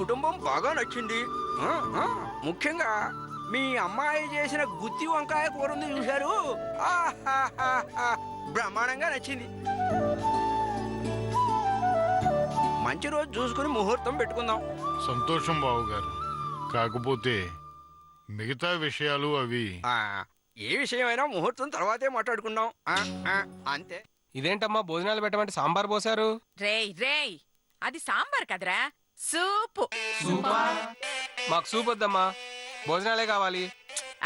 కుటుంబం బాగా నచ్చింది. ఆ, ఆ, ముఖ్యంగా మీ అమ్మాయి చేసిన గుత్తి వంకాయ కూర ఉంది చూశారు, ఆహాహాహా, బ్రహ్మాండంగా నచ్చింది. మంచి రోజు చూసుకుని ముహూర్తం పెట్టుకుందాం. సంతోషం బావగారు. కాకపోతే మిగతా విషయాలు అవి ఆ, ఏ విషయమైనా ముహూర్తం తర్వాతే మాట్లాడుకుందాం. అంతే. ఇదేంటమ్మా భోజనాలు పెట్టమంటే సాంబార్ పోసారు? రేయ్ రేయ్, అది సాంబార్ కదరా, సూపు. మాకు సూప్ వద్దమ్మా, భోజనాలే కావాలి.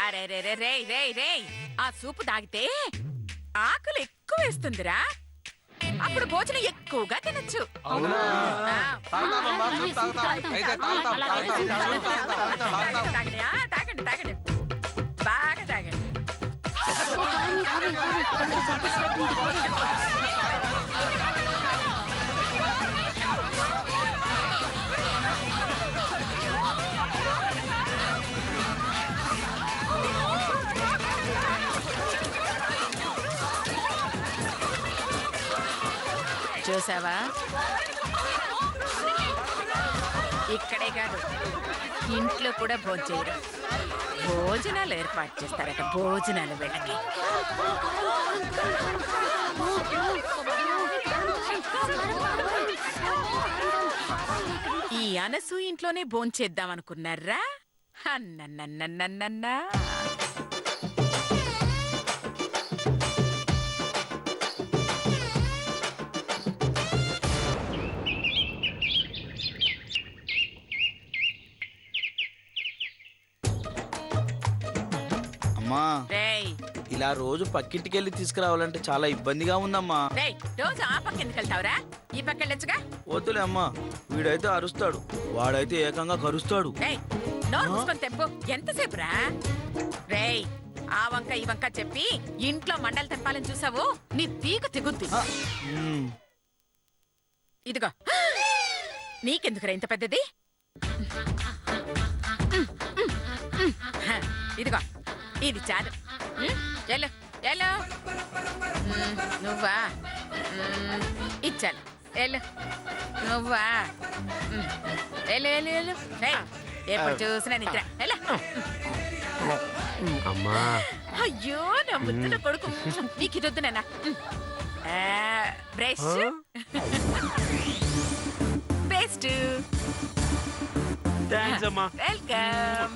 అరే రే రే రేయ్ రేయ్ రేయ్, ఆ సూపు తాగితే ఆకలి ఎక్కువ వేస్తుందిరా, అప్పుడు భోజనం ఎక్కువగా తినచ్చు. అవునా? తాగుతామమ్మా, సూప్ తాగుతాం. అయితే తాగుతాం, తాగుతాం. తాగండి తాగండి, బాగా తాగండి. చూసావా, ఇక్కడే కాదు ఇంట్లో కూడా భోంచేయరు, భోజనాలు ఏర్పాటు చేస్తారట, భోజనాలు వీళ్ళకి. ఈ అనసు ఇంట్లోనే భోంచేద్దాం అనుకున్నారా? అన్నన్నన్నన్నన్నా. అమ్మా, రేయ్ ఇలా రోజు పక్కింటికెళ్ళి తీసుకురావాలంటే చాలా ఇబ్బందిగా ఉందమ్మా. రేయ్, రోజు ఆ పక్క ఎందుకు వెళ్తావురా, ఈ పక్క వెళ్ళొచ్చుగా. వద్దులే అమ్మా, వీడైతే అరుస్తాడు, వాడైతే ఏకంగా కరుస్తాడు. రేయ్, నోరు మూసుకొని తెంపు. ఎంతసేపు రా? రేయ్, ఆ వంక ఈ వంక చెప్పి ఇంట్లో మండలు తెంపాలని చూసావు, నీ తీగ తెగుద్ది. మ్మ్. ఇదిగో, నీకెందుకురా ఇంత పెద్దది? ఇదిగో, ఇది చాలు. ఎల్లు ఎల్లు. నువ్వా? ఇచ్చాను. ఎల్లు. నువ్వా? ఎల్లు ఎల్లు ఎల్లు. ఎప్పుడు చూసినా నిద్ర. ఎలా? అమ్మా, అయ్యో నా ముద్దుల కొడుకు, నీకు ఇది వద్దు నాన్న. Brush, best. థాంక్స్ అమ్మా. వెల్కమ్.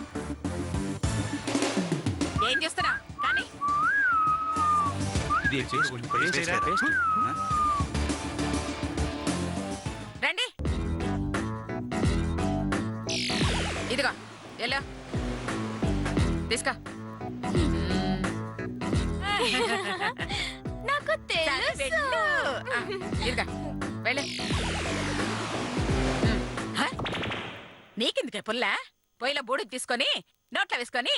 ఏం చేస్తున్నా కానీ? రండి. ఇదిగో ఎలా తీసుకో. నాకు చాలా తెలుసు. వెళ్ళు. ఇదిగో వెళ్ళు. నీకెందుకే పుల్ల? పొయ్యిలో బూడికి తీసుకొని నోట్లో వేసుకొని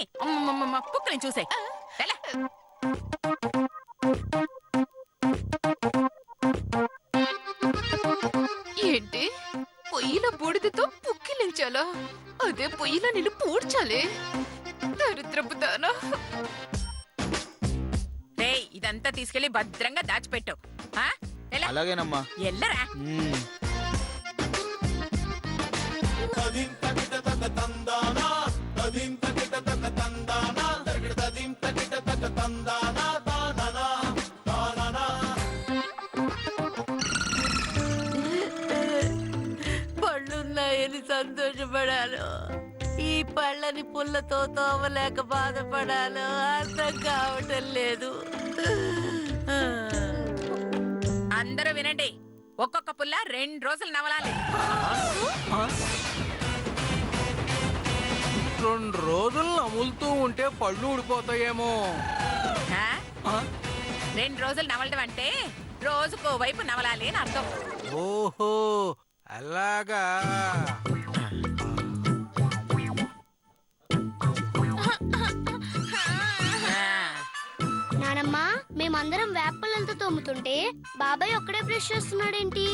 కుక్కని చూసే. ఏంటి, పొయ్యిలో బూడిదతో పుక్కిలించాలా? అదే పొయ్యిలో నిన్ను పూడ్చాలి. దరిద్రపు దానా. రేయ్, ఇదంతా తీసుకెళ్లి భద్రంగా దాచిపెట్టు. అలాగేనమ్మా. ఎల్లరా. మ్మ్. పళ్ళున్నాయని సంతోషపడాను, ఈ పళ్ళని పుల్లతో తోమలేక బాధపడాను అర్థం కావటం లేదు. అందరూ వినండి, ఒక్కొక్క పుల్ల 2 రోజులు నవలాలి. 2 రోజులు నములుతూ ఉంటే పళ్ళు ఊడిపోతాయేమో. 2 రోజులు నవలడం అంటే రోజుకో వైపు నవలాలి అని అర్థం. ఓహో, అలాగా. నానమ్మా, మేమందరం వేపలతో తోముతుంటే బాబాయ్ ఒక్కడే బ్రష్ చేస్తున్నాడేంటి?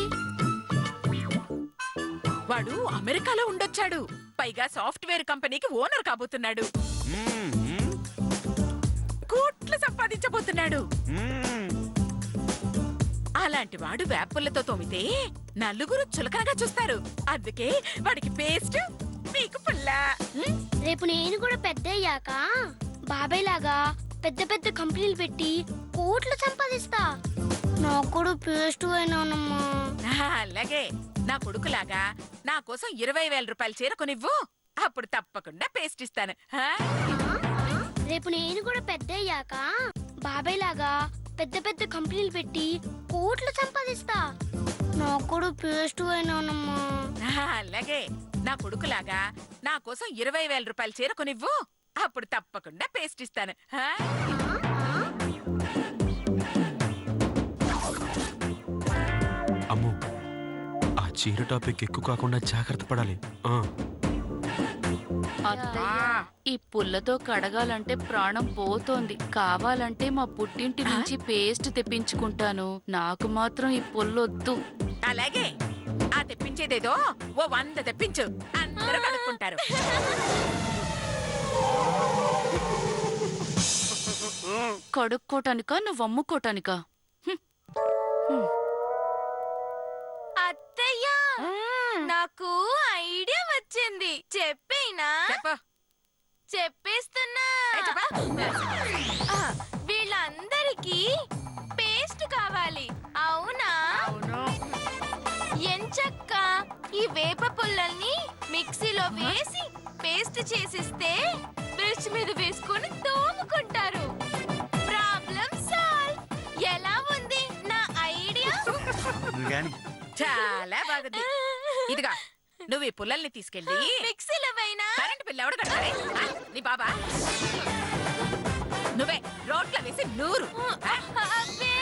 వాడు అమెరికాలో ఉండొచ్చాడు, పైగా సాఫ్ట్వేర్ కంపెనీకి ఓనర్ కాబోతున్నాడు, కోట్లు సంపాదించబోతున్నాడు. అలాంటి వాడు వేపుల్లతో తోమితే నలుగురు చులకనగా చూస్తారు. అందుకే వాడికి పేస్ట్, మీకు పుల్ల. రేపు నేను కూడా పెద్ద అయ్యాక బాబాయ్ లాగా పెద్ద పెద్ద కంపెనీలు పెట్టి కోట్లు సంపాదిస్తా. నాకు కూడా పేస్ట్ అయినానమ్మా. అలాగే నా కొడుకులాగా నా కోసం 20,000 రూపాయలు చీర కొనివ్వు. అప్పుడు తప్పకుండా పేస్ట్ ఇస్తాను. ఆ? రేపు నేను కూడా పెద్ద అయ్యాక బాబాయ్ లాగా పెద్ద పెద్ద కంపెనీలు పెట్టి కోట్లు సంపాదిస్తా. నాకు కూడా పేస్ట్ అయినానమ్మా. అలాగే నా కొడుకులాగా నా కోసం 20,000 రూపాయలు చీర కొనివ్వు. అప్పుడు తప్పకుండా పేస్ట్ ఇస్తాను. ఆ? అమ్మో, ఆ చీర టాపిక్ ఎక్కువ కాకుండా జాగ్రత్త పడాలి. అత్తయ్య, ఈ పుల్లతో కడగాలంటే ప్రాణం పోతోంది. కావాలంటే మా పుట్టింటి నుంచి పేస్ట్ తెప్పించుకుంటాను. నాకు మాత్రం ఈ పుల్లొద్దు. అలాగే ఆ తెప్పించేదేదో ఓ 100 తెప్పించు. అందరూ కడుక్కుంటారు. కడుక్కోటానికా నువ్వు అమ్ముకోటానికా? అత్తయ్య, నాకు ఐడియా వచ్చింది. చెప్పేనా? చెప్పు. చెప్పేస్తున్నా. ఏ చెప్పు. ఆ, వీళ్ళందరికీ పేస్ట్ కావాలి. అవునా? ఎంచక్క ఈ వేప పుల్లల్ని మిక్సీలో వేసి పేస్ట్ చేసిస్తే బ్రష్ మీద వేసుకొని తోముకుంటారు. Problem solve. ఎలా ఉంది నా ఐడియా? చాలా బాగుంది. ఇదిగా నువ్వు ఈ పుల్లల్ని తీసుకెళ్ళి మిక్సీలో వేయనా? కరెంట్ బిల్ ఎవడు కట్టాలి? నీ బాబా? నువ్వే రోడ్ల వేసి నూరు. అబ్బే,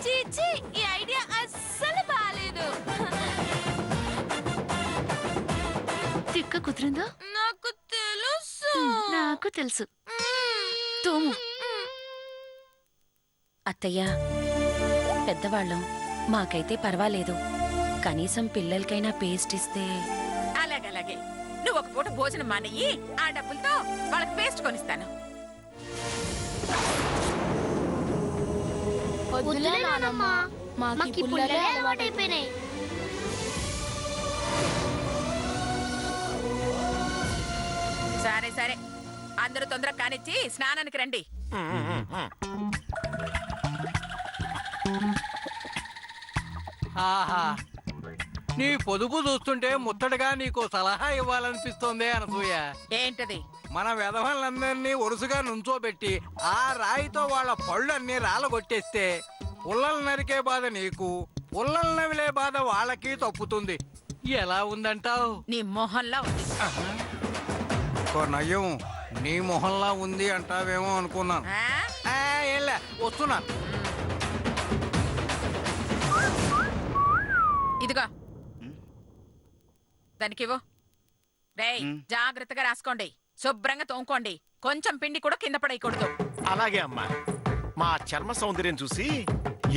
చీచీ, ఈ ఐడియా అస్సలు బాలేదు. తిక్క కుదిరిందా? నాకు తెలుసు. నాకు తెలుసు. తోము. అత్తయ్య, పెద్దవాళ్ళం, మాకైతే పర్వాలేదు. కనీసం పిల్లలకైనా పేస్ట్ ఇస్తే. అలాగే నువ్వు ఒక పూట భోజనం మానేయి. ఆ డబ్బులతో వాళ్ళకి పేస్ట్ కొనిస్తాను. వద్దులే నానమ్మా, మాకు ఈ పుల్లలే అలవాటైపోయినాయి. సరే అందరూ తొందరగా కానిచ్చి స్నానానికి రండి. ఆహా, నీ పొదుపు చూస్తుంటే ముత్తడిగా నీకు సలహా ఇవ్వాలనిపిస్తోంది అనసూయ. ఏంటది? మన వెధవలందరినీ వరుసగా నుంచోబెట్టి ఆ రాయితో వాళ్ళ పళ్ళన్నీ రాలగొట్టేస్తే పుల్లలు నరికే బాధ నీకు, పుల్లలు నవిలే బాధ వాళ్ళకి తప్పుతుంది. ఎలా ఉందంటావు? నీ మొహంలా ఉంది. నయ్యం, నీ మొహంలా ఉంది అంటావేమో అనుకున్నాను. ఆ? ఏంలే, వస్తున్నాను. ఇదిగో దానికివ్వు. రేయ్, జాగ్రత్తగా రాసుకోండి. శుభ్రంగా తోముకోండి. కొంచెం పిండి కూడా కింద పడేయకూడదు. అలాగే అమ్మా. మా చర్మ సౌందర్యం చూసి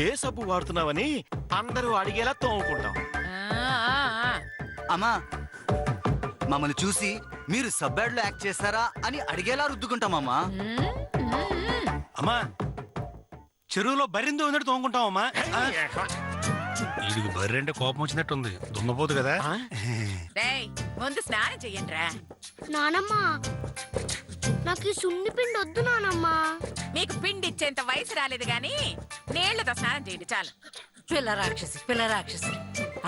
ఏ సబ్బు వాడుతున్నావని అందరూ అడిగేలా తోముకుంటాం. అమ్మా, మమ్మల్ని చూసి మీరు సబ్బాడ్లో యాక్ట్ చేస్తారా అని అడిగేలా రుద్దుకుంటామమ్మా. అమ్మా, చెరువులో బరిందో ఉన్నట్టు తోముకుంటాం అమ్మా. వీడికి బర్రెంటే కోపం వచ్చినట్టుంది. దున్నపోదు కదా. రేయ్, ముందు స్నానం చెయ్యండిరా. నానమ్మా, నాకు ఈ సున్ని పిండి వద్దు నానమ్మా. మీకు పిండి ఇచ్చేంత వయసు రాలేదు గాని నీళ్లతో స్నానం చేయండి చాలు. పిల్ల రాక్షసి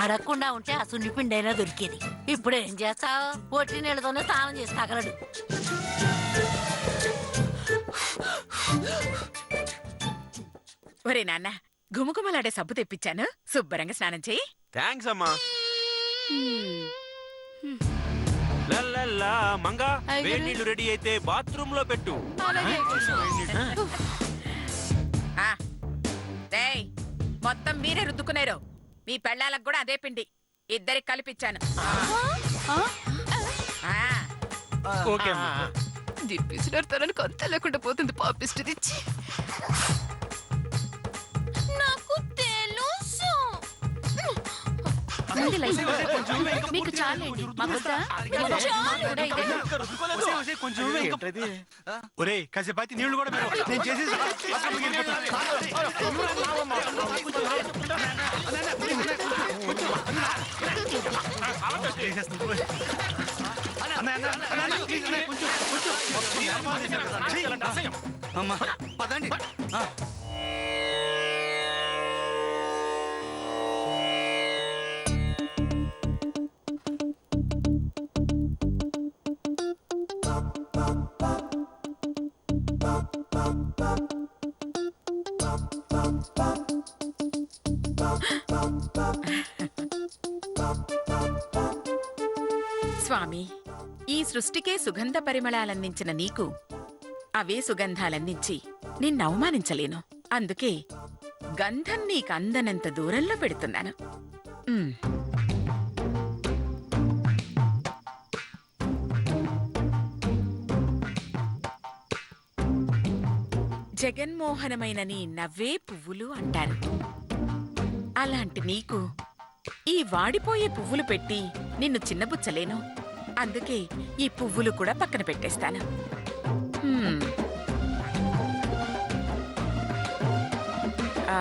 అడగకుండా ఉంటే ఆ సున్ని పిండి అయినా దొరికేది. ఇప్పుడు ఏం చేస్తావు? ఒట్టి నీళ్ళతోనే స్నానం చేసి తగలడు. ఒరే నాన్న, గుమగుమలాడే సబ్బు తెప్పించాను. శుభ్రంగా స్నానం చెయ్యి. థ్యాంక్స్ అమ్మా. లల్లల్లా మంగా, వేడి నీళ్లు రెడీ అయితే బాత్రూమ్ లో పెట్టు. ఆ, రేయ్, మొత్తం మీరే రుద్దుకునేరు. మీ పెళ్ళాలకు కూడా అదే పిండి. ఇద్దరికి కలిపిచ్చాను. ఓకే దిప్పిసినారు కొంత లేకుండా పోతుంది. పాపిస్ట్ తెచ్చి నాకు తెలుసు. మీకు చాలండి. మాకొద్దా? కూడా ఇదే. పోసి కొంచెం నువ్వే ఇంకా. ఏంటది? ఒరేయ్ కాసేపు అయితే నీళ్లు కూడా మీరు నేను చేసేసి అమ్మా పదండి. స్వామి, ఈ సృష్టికే సుగంధ పరిమళాలందించిన నీకు అవే సుగంధాలందించి నిన్ను అవమానించలేను. అందుకే గంధం నీకందనంత దూరంలో పెడుతున్నాను. ఉమ్. జగన్మోహనమైన నీ నవ్వే పువ్వులు అంటారు. అలాంటి నీకు ఈ వాడిపోయే పువ్వులు పెట్టి నిన్ను చిన్నబుచ్చలేను. అందుకే ఈ పువ్వులు కూడా పక్కన పెట్టేస్తాను. హ్మ్. ఆ,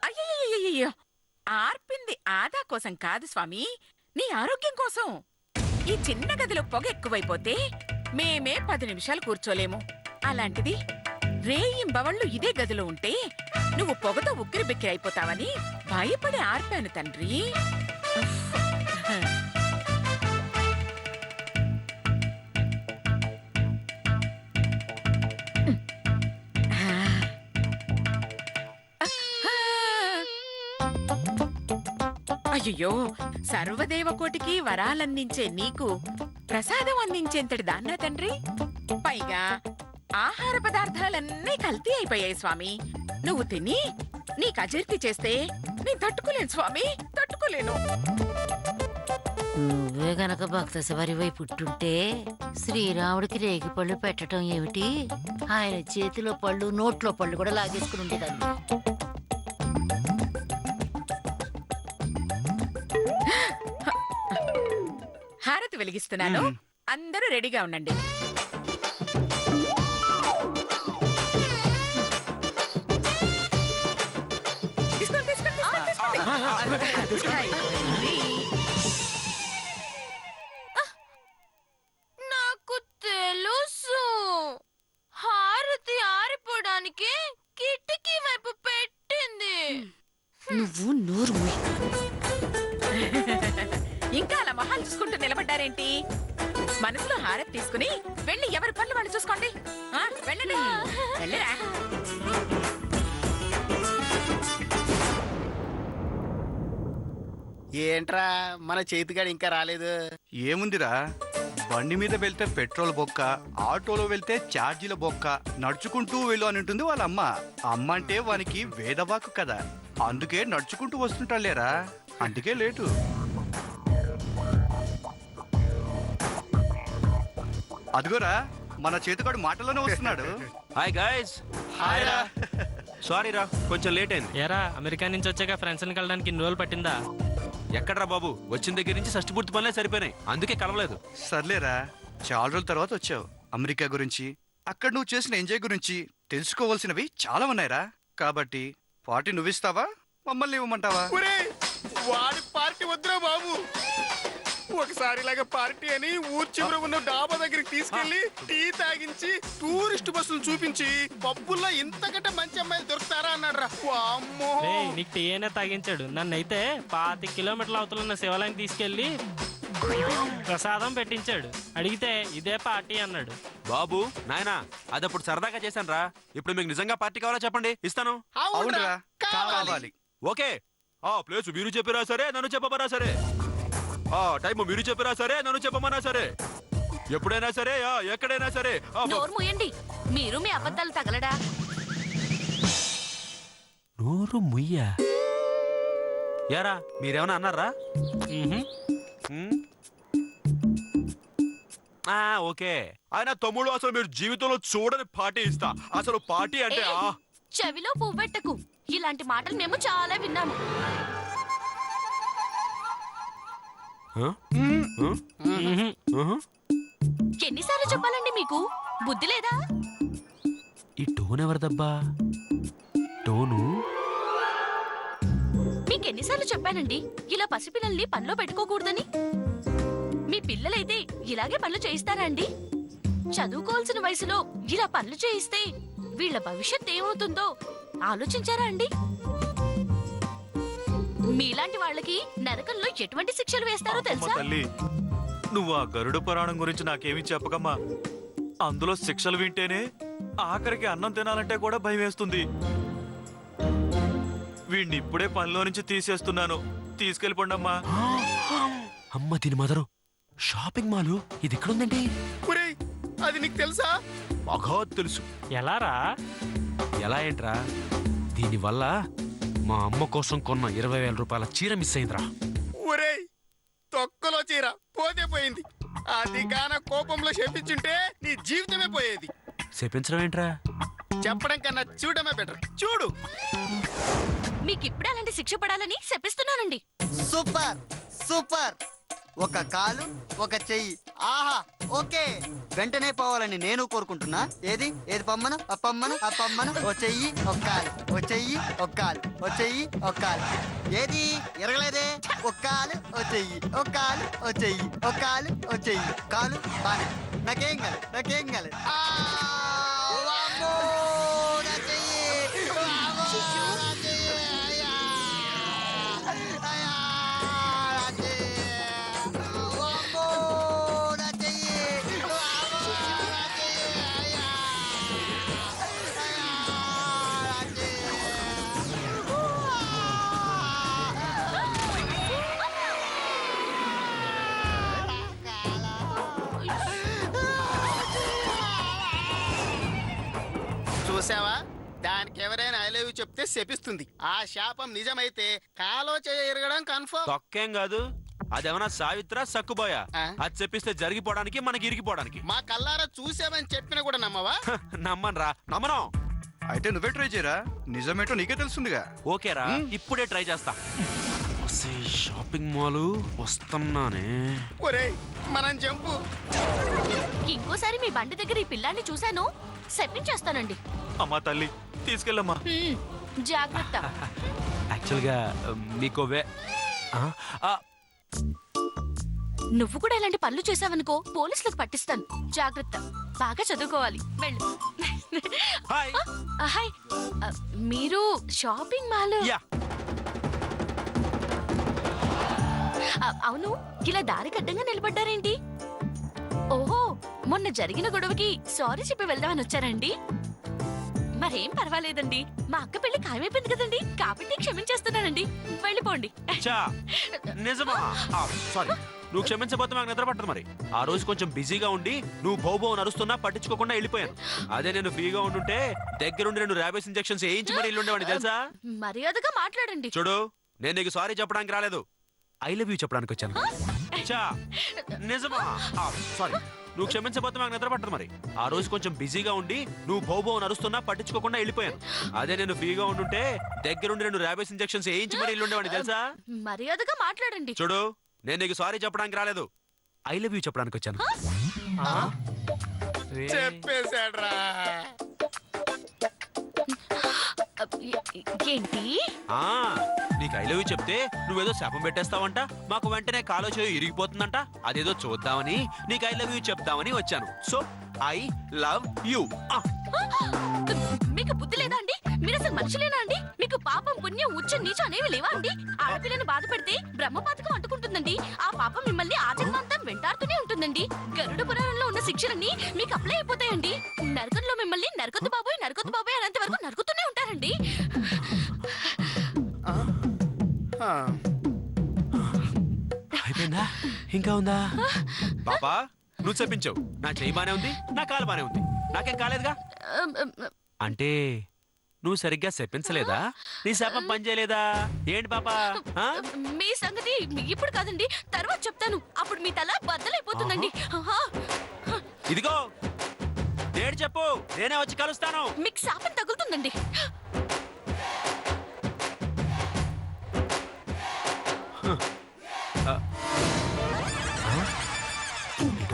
అయ్యయ్యయ్యయ్యో, ఆర్పింది ఆదా కోసం కాదు స్వామి, నీ ఆరోగ్యం కోసం. ఈ చిన్న గదిలో పొగ ఎక్కువైపోతే మేమే 10 నిమిషాలు కూర్చోలేము. అలాంటిది రేయింబవళ్ళు ఇదే గదిలో ఉంటే నువ్వు పొగతో ఉక్కిరి బిక్కిరి అయిపోతావని భయపడి ఆర్పాను తండ్రి. అయ్యో, సర్వదేవకోటికి వరాలందించే నీకు ప్రసాదం అందించేంతటి దాన్నా తండ్రి? పైగా ఆహార పదార్థాలన్నీ కల్తీ అయిపోయాయి స్వామి. నువ్వు తిని నీకు అజీర్తి చేస్తే నేను తట్టుకోలేను స్వామి, తట్టుకోలేను. నువ్వే గనక భక్త శబరివై పుట్టుంటే శ్రీరాముడికి రేగి పళ్ళు పెట్టడం ఏమిటి, ఆయన చేతిలో పళ్ళు నోట్లో పళ్ళు కూడా లాగేసుకుని ఉండేదాన్ని. హారతి వెలిగిస్తున్నాను, అందరూ రెడీగా ఉండండి. తీసుకోండి, తీసుకోండి, తీసుకోండి, తీసుకోండి. నాకు తెలుసు, హారతి ఆరిపోవడానికి కిటికీ వైపు పెట్టింది. నువ్వు నోరు మూయి. ఇంకా అలా మొహాలు చూసుకుంటూ నిలబడ్డారేంటి? మనసులో హారతి తీసుకుని వెళ్ళి ఎవరి పనులు వాళ్ళు చూసుకోండి. ఆ, వెళ్ళండి, వెళ్ళరా. ఏంట్రా మన చేతిగాడు ఇంకా రాలేదు? ఏముందిరా, బండి మీద వెళ్తే పెట్రోల్ బొక్క, ఆటోలో వెళ్తే ఛార్జీల బొక్క, నడుచుకుంటూ వెళ్ళు అని ఉంటుంది వాళ్ళ అమ్మ. అమ్మ అంటే వానికి వేదవాకు కదా, అందుకే నడుచుకుంటూ వస్తుంటాలేరా, అందుకే లేటు. అదిగోరా మన చేతిగాడు మాటలోనే వస్తున్నాడు. Hi guys. హాయ్ రా. సారీ రా, కొంచెం లేట్ అయింది. ఏరా అమెరికా నుంచి వచ్చాక ఫ్రెండ్స్ని కలడానికి ఇన్ని రోజులు పట్టిందా? ఎక్కడ్రా బాబు, వచ్చిన దగ్గర నుంచి షష్టి పూర్తి పనులే సరిపోయినాయి, అందుకే కలవలేదు. సర్లేరా, చాలా రోజుల తర్వాత వచ్చావు. అమెరికా గురించి, అక్కడ నువ్వు చేసిన ఎంజాయ్ గురించి తెలుసుకోవాల్సినవి చాలా ఉన్నాయిరా. కాబట్టి పార్టీ నువ్విస్తావా, మమ్మల్ని ఇవ్వమంటావా? వాడి పార్టీ వద్దురా బాబు. ఒకసారి ఇలాగ పార్టీ అని ఊరు చివర ఉన్న డాబా దగ్గరికి తీసుకెళ్లి టీ తాగించి టూరిస్ట్ బస్సులు చూపించి పబ్బుల్లో ఇంతకంటే మంచి అమ్మాయిలు దొరుకుతారా అన్నాడు రా. అమ్మో, రేయ్, నీకు టీ అయినా తాగించాడు. నన్నైతే 25 కిలోమీటర్ల అవతల ఉన్న శివాలయం తీసుకెళ్లి ప్రసాదం పెట్టించాడు. అడిగితే ఇదే పార్టీ అన్నాడు. బాబు నాయనా, అదప్పుడు సరదాగా చేశాను రా. ఇప్పుడు మీకు నిజంగా పార్టీ కావాలా చెప్పండి, ఇస్తాను. అవునరా, కావాలి. ఓకే, ఆ ప్లేస్ మీరు చెప్పిరా సరే, నన్ను చెప్పమన్నా సరే, ఆ టైం మీరు చెప్పిరా సరే, నన్ను చెప్పమన్నా సరే, ఎప్పుడైనా సరే, ఎక్కడైనా సరే. నోరు మూయండి, మీరు మీ అబద్ధాలు తగలడా. నోరు ముయ్యా? యారా మీరేమన్నా అన్నారా? ఓకే ఆయన తమ్ముడు అసలు మీరు జీవితంలో చూడని పార్టీ ఇస్తా. అసలు పార్టీ అంటే చెవిలో పువ్వెట్టకు. ఇలాంటి మాటలు మేము చాలా విన్నాము. ఎన్నిసార్లు చెప్పాలండి మీకు? బుద్ధి లేదా? ఈ టోన్ ఎవరిదబ్బా? టోను మీకెన్నిసార్లు చెప్పానండి ఇలా పసిపిల్లల్ని పనిలో పెట్టుకోకూడదని? మీ పిల్లలైతే ఇలాగే పనులు చేయిస్తారా అండి? చదువుకోవాల్సిన వయసులో ఇలా పనులు చేయిస్తే వీళ్ళ భవిష్యత్ ఏమవుతుందో ఆలోచించారా అండి? మీలాంటి వాళ్ళకి నరకంలో ఎటువంటి శిక్షలు వేస్తారో తెలుసా? తల్లి, నువ్వు ఆ గరుడ పురాణం గురించి నాకేమీ చెప్పకమ్మా. అందులో శిక్షలు వింటేనే ఆఖరికి అన్నం తినాలంటే కూడా భయం వేస్తుంది. వీడిని ఇప్పుడే పనిలో నుంచి తీసేస్తున్నాను. తీసుకెళ్ళిపోండమ్మా. అమ్మ తిని మదరు, షాపింగ్ మాల్ ఇది ఎక్కడుందండి? ఒరేయ్, అది నీకు తెలుసా? బాగా తెలుసు. ఎలారా? ఎలా ఏంట్రా? దీనివల్ల మా అమ్మ కోసం కొన్న 20,000 రూపాయల చీర మిస్ అయిందిరా. ఒరేయ్, తొక్కలో చీర పోతే పోయింది. అది గాన కోపంలో చెప్పించుంటే నీ జీవితమే పోయేది. చెప్పించడం ఏంట్రా? చెప్పడం కన్నా చూడమే బెటర్. చూడు. మీకిప్పుడే అలాంటి శిక్ష పడాలని శపిస్తున్నానండి. Super super. ఒక కాలు ఒక చెయ్యి. ఆహా, ఓకే. వెంటనే పోవాలని నేను కోరుకుంటున్నా. ఏది ఏది పమ్మను అప్పమ్మను అప్పమ్మను. ఓ చెయ్యి ఒక కాలు, ఓ చెయ్యి ఒక కాలు, ఓ చెయ్యి ఒక కాలు. ఏది ఎరగలేదే? ఒక కాలు ఓ చెయ్యి, ఒక కాలు ఓ చెయ్యి, ఒక కాలు ఓ చెయ్యి. కాలు బానే. నాకేం కాదు, నాకేం కాదు. వామ్మో, నా చెయ్యి. వామ్మో, నా చెయ్యి. అయ్యా. అయ్యా, నా చెయ్యి. వామ్మో, నా చెయ్యి. వామ్మో, నా చెయ్యి. అయ్యా. అయ్యా, నా చెయ్యి. చూసావా? దానికి ఎవరైనా ఐ లవ్ యూ చెప్తే శపిస్తుంది. ఆ శాపం నిజమైతే కాలో చేయ ఎరగడం కన్ఫర్మ్. తొక్కేం కాదు. అదేమన్నా సావిత్ర సక్కుబోయా? ఆ? అది చెప్పిస్తే జరిగిపోవడానికి మనకి ఇరిగిపోవడానికి. మా కల్లారా చూసామని చెప్పినా కూడా నమ్మవా? నమ్మనరా, నమ్మను. అయితే నువ్వే ట్రై చేయరా, నిజమేటో నీకే తెలుస్తుందిగా. ఓకేరా, ఇప్పుడే ట్రై చేస్తా. షాపింగ్ మాల్ వస్తున్నానే. ఒరేయ్, మనం జంపు. ఇంకోసారి మీ బండి దగ్గర ఈ పిల్లాన్ని చూశాను శపించేస్తానండి. అమ్మా తల్లి, తీసుకెళ్ళమ్మా. జాగ్రత్త. యాక్చువల్గా మీకు నువ్వు కూడా ఇలాంటి పనులు చేసావనుకో పోలీసులకు పట్టిస్తాను. జాగ్రత్త. బాగా చదువుకోవాలి. వెళ్ళు. హాయ్. హాయ్. మీరు షాపింగ్ మాల్? యా. అవును, ఇలా దారి కడ్డంగా నిలబడ్డారేంటి? ఓహో, మొన్న జరిగిన గొడవకి సారీ చెప్పి వెళ్దామని వచ్చారండి? మరేం పర్వాలేదండి, మా అక్క పెళ్లి ఖాయమైపోయింది కదండి, కాబట్టి క్షమించేస్తున్నానండి. వెళ్ళిపోండి. చా, నిజమా? సారీ, నువ్వు క్షమించబోతే నాకు నిద్ర పట్టదు. మరి ఆ రోజు కొంచెం బిజీగా ఉండి నువ్వు బౌబో నరుస్తున్నా పట్టించుకోకుండా వెళ్ళిపోయాను. అదే నేను ఫ్రీగా ఉండుంటే దగ్గరుండి 2 ర్యాబిస్ ఇంజెక్షన్స్ వేయించి మరి ఇల్లుండేవాడిని తెలుసా? మర్యాదగా మాట్లాడండి. చూడు, నేను నీకు సారీ చెప్పడానికి రాలేదు, ఐ లవ్ యూ చెప్పడానికి వచ్చాను. చా, నిజమా? సారీ, నువ్వు క్షమించబోతే నాకు నిద్ర పట్టదు. మరి ఆ రోజు కొంచెం బిజీగా ఉండి నువ్వు బౌబో నరుస్తున్నా పట్టించుకోకుండా వెళ్ళిపోయాను. అదే నేను ఫ్రీగా ఉండుంటే దగ్గరుండి 2 ర్యాబిస్ ఇంజెక్షన్స్ వేయించి మరి ఇల్లుండేవాడిని తెలుసా? మర్యాదగా మాట్లాడండి. చూడు, నేను నీకు సారీ చెప్పడానికి రాలేదు, ఐ లవ్ యూ చెప్పడానికి వచ్చాను. చెప్పేశాడ్రా. ఏంటి? నీకు ఐ లవ్ యూ చెప్తే నువ్వేదో శాపం పెట్టేస్తావంట, మాకు వెంటనే కాలో చేయి ఇరిగిపోతుందంట. అదేదో చూద్దామని నీకు ఐ లవ్ యూ చెప్దామని వచ్చాను. So I love you. మీకు బుద్ధి లేదా అండి? మీరు అసలు మనుషులేనా అండి? మీకు పాపం పుణ్యం ఉచ్చ నీచం అనేవి లేవా అండి? ఆడపిల్లని బాధ పెడితే బ్రహ్మపాతకం అంటుకుంటుందండి. ఆ పాపం మిమ్మల్ని ఆజన్మాంతం వెంటాడుతూనే ఉంటుందండి. గరుడ పురాణంలో ఉన్న శిక్షలన్నీ మీకు అప్లై అయిపోతాయండి. నరకంలో మిమ్మల్ని నరకొద్దు బాబోయ్ అనేంత వరకు నరుకుతూనే ఉంటారండి. అయిపోయిందా? ఇంకా ఉందా? పాపా, నువ్వు చెప్పించావు. నా చెయ్యి బానే ఉంది, నా కాలు బానే ఉంది, నాకేం కాలేదుగా. అంటే నువ్వు సరిగ్గా చెప్పించలేదా? నీ శాపం పనిచేయలేదా ఏంటి పాప? ఆ? మీ సంగతి ఇప్పుడు కాదండి, తర్వాత చెప్తాను. అప్పుడు మీ తల బద్దలైపోతుందండి. ఆహా. ఇదిగో డేట్ చెప్పు, నేనే వచ్చి కలుస్తాను. మీకు శాపం తగులుతుందండి.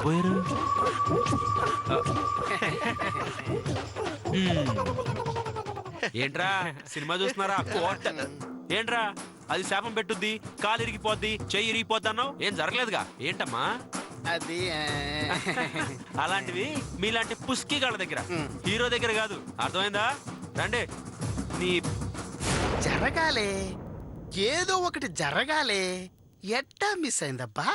పోయారు. ఏంట్రా సినిమా చూస్తున్నారా? ఏంట్రా అది శాపం పెట్టుద్ది, కాలు ఇరిగిపోద్ది, చెయ్యి ఇరిగిపోద్ది అన్నావు. ఏం జరగలేదుగా? ఏంటమ్మా అది అలాంటివి మీలాంటి పుస్కి గాళ్ళ దగ్గర, హీరో దగ్గర కాదు. అర్థమైందా? రండి. నీ జరగాలే, ఏదో ఒకటి జరగాలే. ఎట్టా మిస్ అయిందబ్బా?